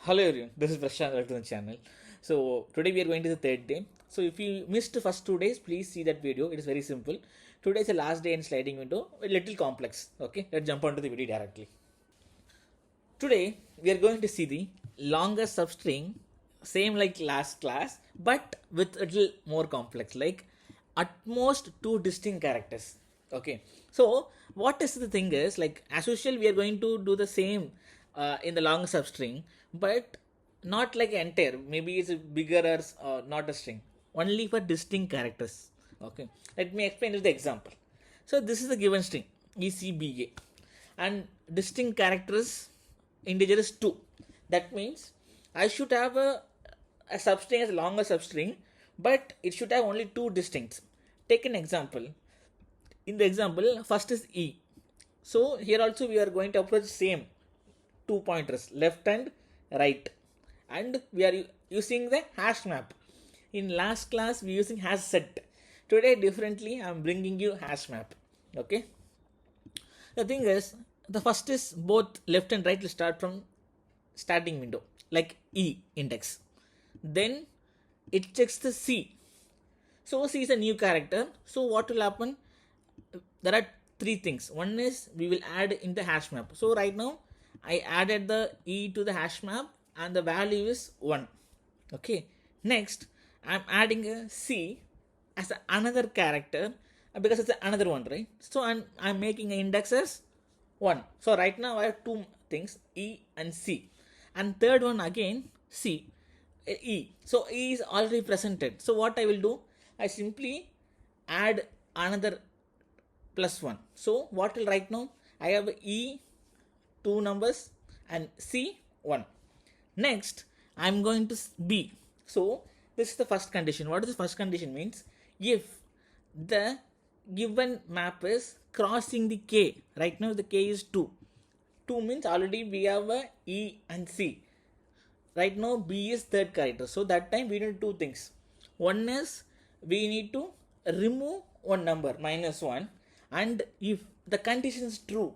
Hello everyone, this is Prashant, welcome to the channel. So today we are going to the third day. So if you missed the first 2 days, please see that video. It is very simple. Today is the last day in sliding window, a little complex. Okay, let's jump onto the video directly. Today we are going to see the longest substring, same like last class, but with a little more complex, like at most two distinct characters. Okay, so what is the thing is, like as usual we are going to do the same in the longest substring, but not like entire, maybe it's a bigger or not a string, only for distinct characters. Okay, let me explain with the example. So this is the given string ECBA, and distinct characters integer is 2. That means I should have a substring as long as substring, but it should have only two distincts. Take an example. In the example, first is E. So here also we are going to approach same two pointers, left and right, and we are using the hash map. In last class we using hash set. Today differently I am bringing you hash map. Okay. The thing is, the first is both left and right will start from starting window, like E index. Then it checks the C. So C is a new character. So what will happen? There are three things. One is we will add in the hash map. So right now I added the E to the hash map and the value is 1. Okay. Next, I'm adding a C as another character because it's another one, right? So I'm making an index as 1. So right now I have two things, E and C. And third one again, C, E. So E is already presented. So what I will do, I simply add another plus 1. So what will right now, I have E 2 numbers and C 1. Next, I'm going to B. So this is the first condition. What is the first condition means? If the given map is crossing the K, right now the K is 2. 2 means already we have a E and C. Right now B is third character. So that time we need two things. One is we need to remove one number -1, and if the condition is true,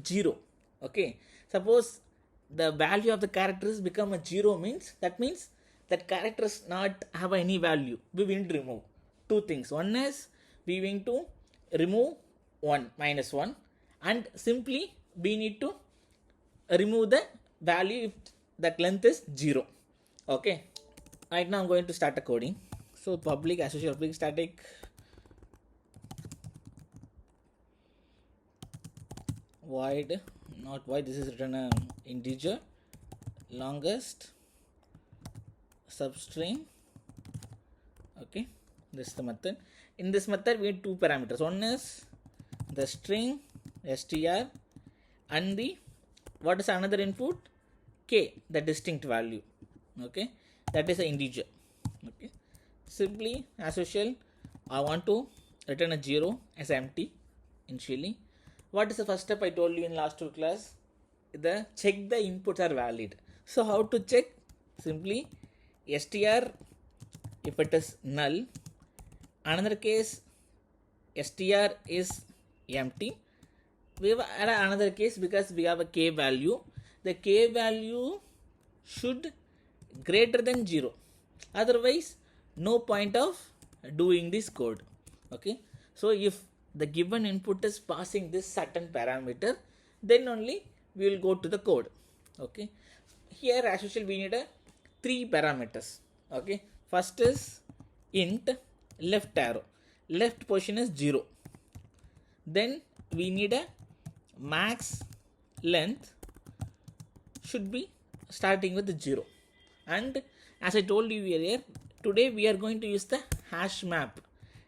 0. Okay, suppose the value of the characters become a 0 means that character does not have any value. We will remove two things. One is we need to remove -1, and simply we need to remove the value if that length is 0. Okay, right now I'm going to start a coding. So public associate public static void, not void, this is written an integer, longest substring. Okay, this is the method. In this method we need two parameters. One is the string str and the what is another input, K, the distinct value. Okay, that is an integer. Okay, simply as usual I want to return a 0 as empty initially. What is the first step I told you in last two class? The check the inputs are valid. So how to check? Simply str if it is null. Another case str is empty. We have another case because we have a K value. The K value should greater than 0. Otherwise no point of doing this code. Okay. So if the given input is passing this certain parameter, then only we will go to the code. Okay, here as usual we need a 3 parameters. Okay, first is int left arrow, left position is 0. Then we need a max length should be starting with 0. And as I told you earlier, today we are going to use the hash map.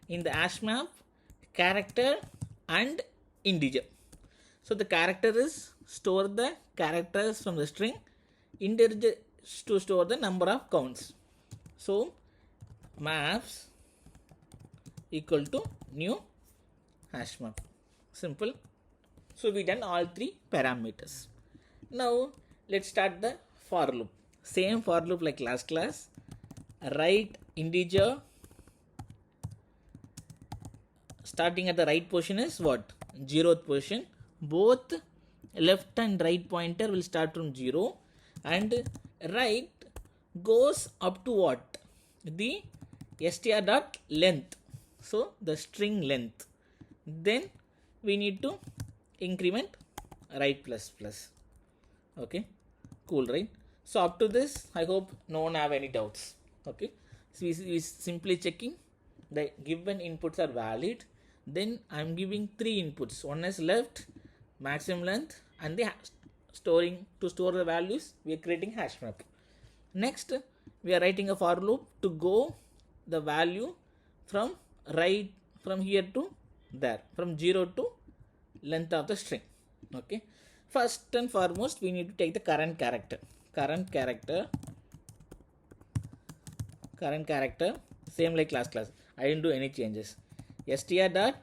In the hash map, character and integer. So the character is store the characters from the string, integer to store the number of counts. So maps equal to new hash map. Simple. So we done all 3 parameters. Now let's start the for loop. Same for loop like last class. Write integer starting at the right position is what? 0th position. Both left and right pointer will start from 0. and right goes up to what? The str dot length, so the string length. Then we need to increment right plus plus. Okay, cool, right? So up to this, I hope no one have any doubts. Okay, so we simply checking the given inputs are valid. Then I'm giving 3 inputs. One is left, maximum length, and the storing. To store the values, we are creating hash map. Next, we are writing a for loop to go the value from right, from here to there, from 0 to length of the string. Okay, first and foremost, we need to take the current character. Current character, same like last class. I didn't do any changes. Str dot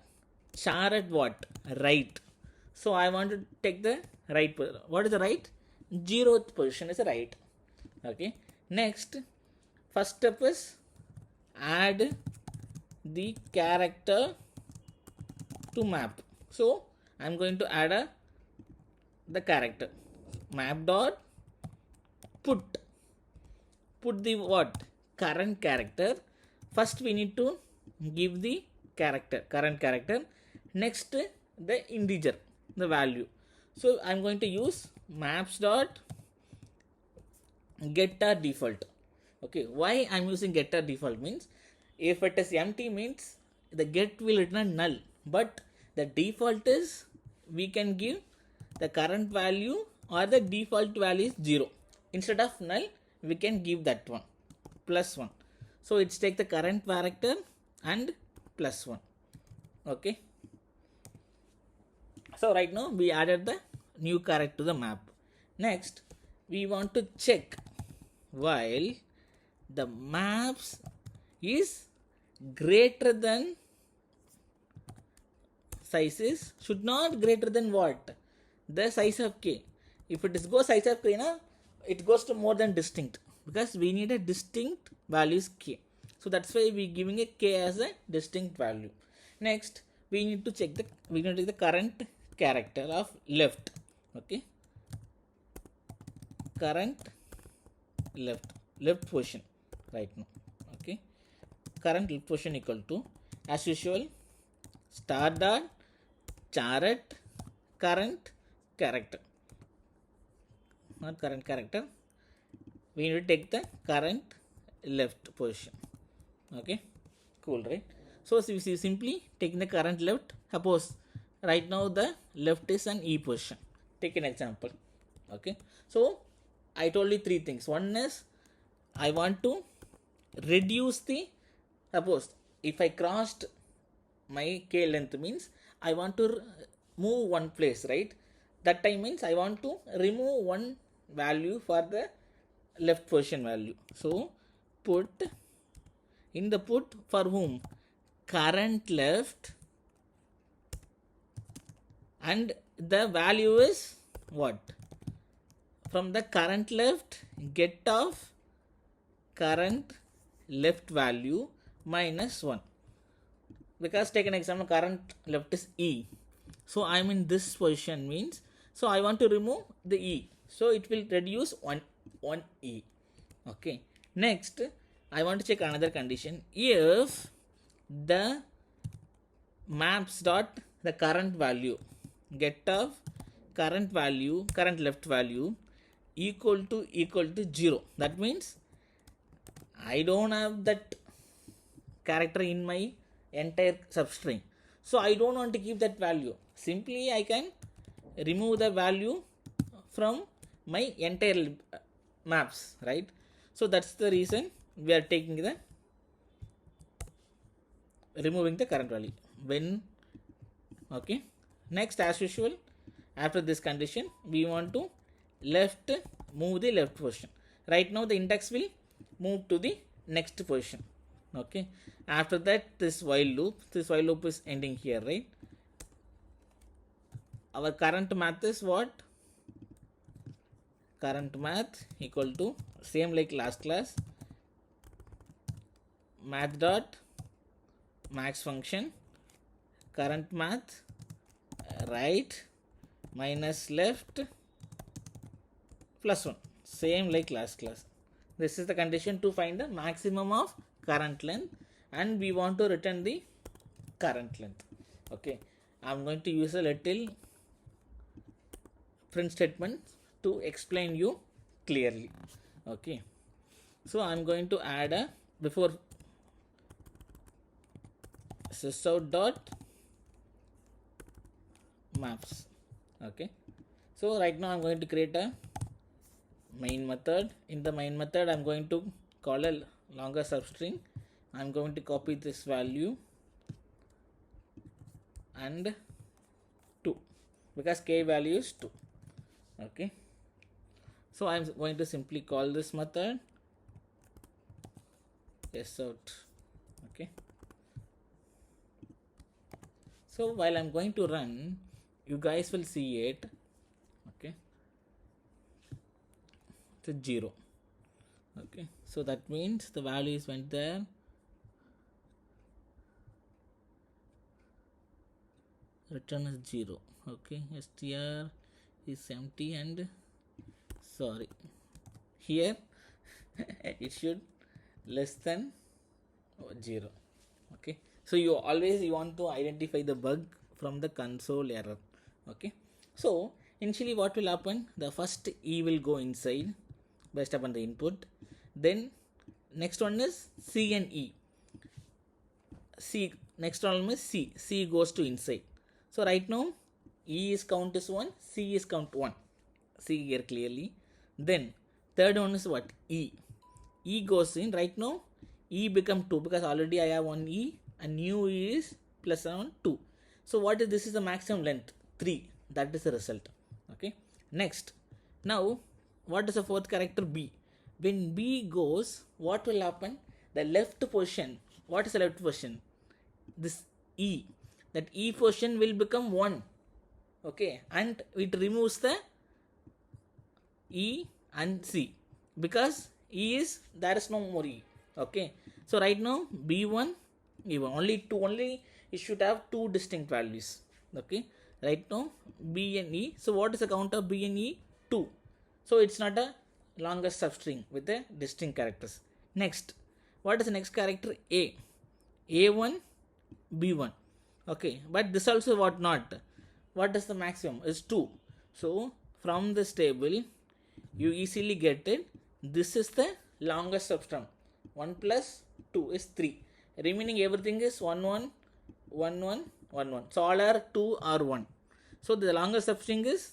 char at what? Right. So I want to take the right. What is the right? 0th position is the right. Okay. Next, first step is add the character to map. So I'm going to add the character. Map dot put the what? Current character. First we need to give the current character. Next, the integer, the value. So I'm going to use maps dot getter default. Okay, why I'm using getter default means, if it is empty means the get will return null, but the default is we can give the current value or the default value is 0. Instead of null, we can give that one +1. So it's take the current character and +1. Okay, so right now we added the new character to the map. Next, we want to check while the maps is greater than sizes should not greater than what? The size of k. If it is go size of k, na, it goes to more than distinct, because we need a distinct values k. So that's why we giving a k as a distinct value. Next, we need to check the current character of left. Okay, current left position right now. Okay, current left position equal to, as usual, star dot char at current character, not current character. We need to take the current left position. Okay, cool, right? So we see simply taking the current left. Suppose right now the left is an e position. Take an example. Okay, so I told you 3 things. One is I want to reduce the, suppose if I crossed my k length means I want to move one place, right? That time means I want to remove one value for the left position value. So put in the put for whom? Current left, and the value is what? From the current left, get of current left value -1. Because take an example, current left is e. So I'm in this position means, so I want to remove the e. So it will reduce one e. Okay. Next, I want to check another condition. If the maps dot the current value, get of current left value equal to 0. That means I don't have that character in my entire substring. So I don't want to keep that value. Simply I can remove the value from my entire maps, right? So that's the reason we are taking the removing the current value when. Okay, next, as usual, after this condition we want to move the left position. Right now the index will move to the next position. Okay, after that this while loop is ending here, right? Our current math is what? Current math equal to, same like last class, math dot max function current math right minus left +1. same like last class. This is the condition to find the maximum of current length, and we want to return the current length. Okay, I'm going to use a little print statement to explain you clearly. Okay, so I'm going to add a before sysout dot maps. Okay, so right now I'm going to create a main method. In the main method, I'm going to call a longest substring. I'm going to copy this value and 2 because k value is 2. Okay, so I'm going to simply call this method sysout. Okay, so while I'm going to run, you guys will see it. Okay, it's 0. Okay, so that means the values went there. Return is 0. Okay, str is empty, and sorry, here it should less than 0. Okay, so you want to identify the bug from the console error. Okay, so initially what will happen, the first e will go inside based upon the input, then next one is c and e. Next one is c goes to inside. So right now e is count is 1, c is count 1. See here clearly. Then third one is what, e goes in. Right now e become 2 because already I have one e and new e is plus around 2. So what is this? Is the maximum length 3. That is the result. Okay, next, now what is the fourth character, b? When b goes, what will happen? The left position, what is the left position? This e, that e position will become 1. Okay, and it removes the e and c because e is, there is no more e. Okay, so right now b1 e1 only 2, only it should have 2 distinct values. Okay, right now b and e. So what is the count of b and e? 2. So it's not a longest substring with the distinct characters. Next, what is the next character? a, a1 b1. Okay, but this also what not, what is the maximum is 2. So from this table you easily get it. This is the longest substring. 1 plus 2 is 3. Remaining everything is 1 1 1 1 1 1. So all are 2 or 1. So the longest substring is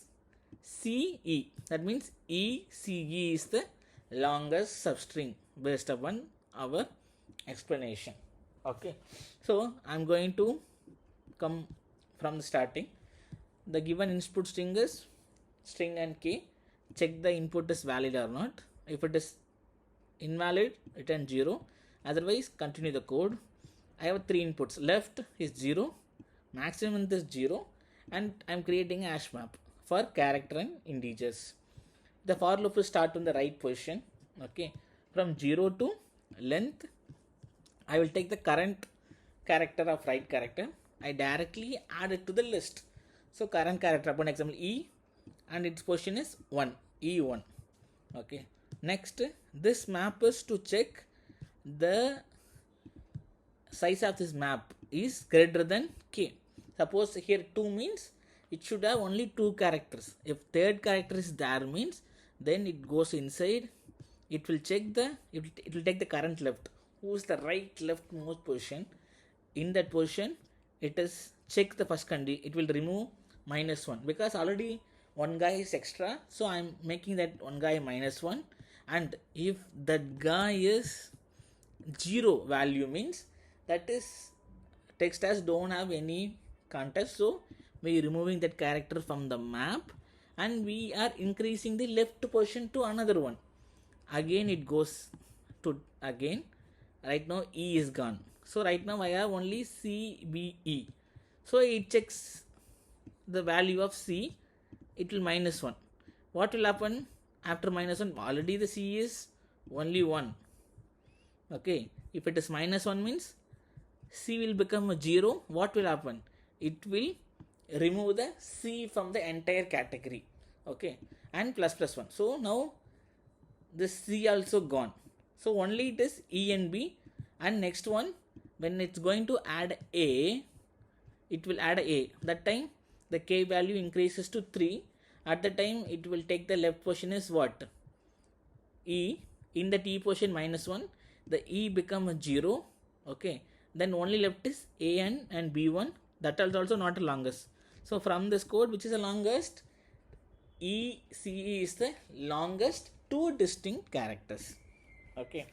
CE. That means ECE is the longest substring based upon our explanation. Okay, so I'm going to come from the starting. The given input string is string and key. Check the input is valid or not. If it is invalid, return 0. Otherwise, continue the code. I have 3 inputs. Left is 0, maximum is 0, and I'm creating a hash map for character and integers. The for loop will start on the right position. Okay, from 0 to length, I will take the current character of right character. I directly add it to the list. So current character, upon example e, and its position is 1, e1. Okay, next, this map is to check the size of this map is greater than k. Suppose here 2 means it should have only 2 characters. If third character is there means, then it goes inside. It will check the, it will take the current left. Who is the right leftmost position? In that position, it is check the first condition. It will remove -1 because already one guy is extra. So I'm making that one guy -1. And if that guy is 0 value means that is text as don't have any context. So we are removing that character from the map and we are increasing the left position to another one. Again it goes to again. Right now E is gone. So right now I have only CBE. So it checks the value of C. It will -1. What will happen after -1? Already the C is only 1. Okay. If it is -1 means C will become a 0. What will happen? It will remove the C from the entire category. Okay. And ++1. So now this C also gone. So only it is E and B, and next one when it's going to add A, it will add A. That time the K value increases to 3. At the time it will take the left portion is what? E. In the T portion -1, the E become a 0. Okay, then only left is AN and B1. That is also not the longest. So from this code, which is the longest, ECE is the longest 2 distinct characters. Okay.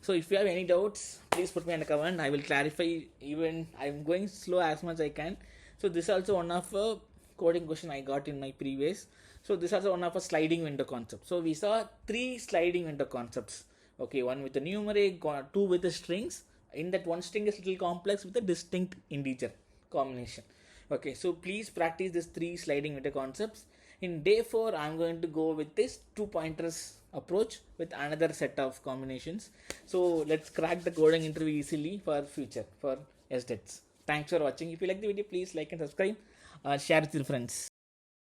So if you have any doubts, please put me in the comment. I will clarify. Even I'm going slow as much as I can. So this is also one of a coding question I got in my previous. So this is also one of a sliding window concept. So we saw 3 sliding window concepts. Okay, one with the numeric, 2 with the strings. In that one string is little complex with a distinct integer combination. Okay, so please practice these 3 sliding window concepts. In day 4, I'm going to go with this 2 pointers approach with another set of combinations. So let's crack the coding interview easily for future, for SDETs. Thanks for watching. If you like the video, please like and subscribe. Share with your friends.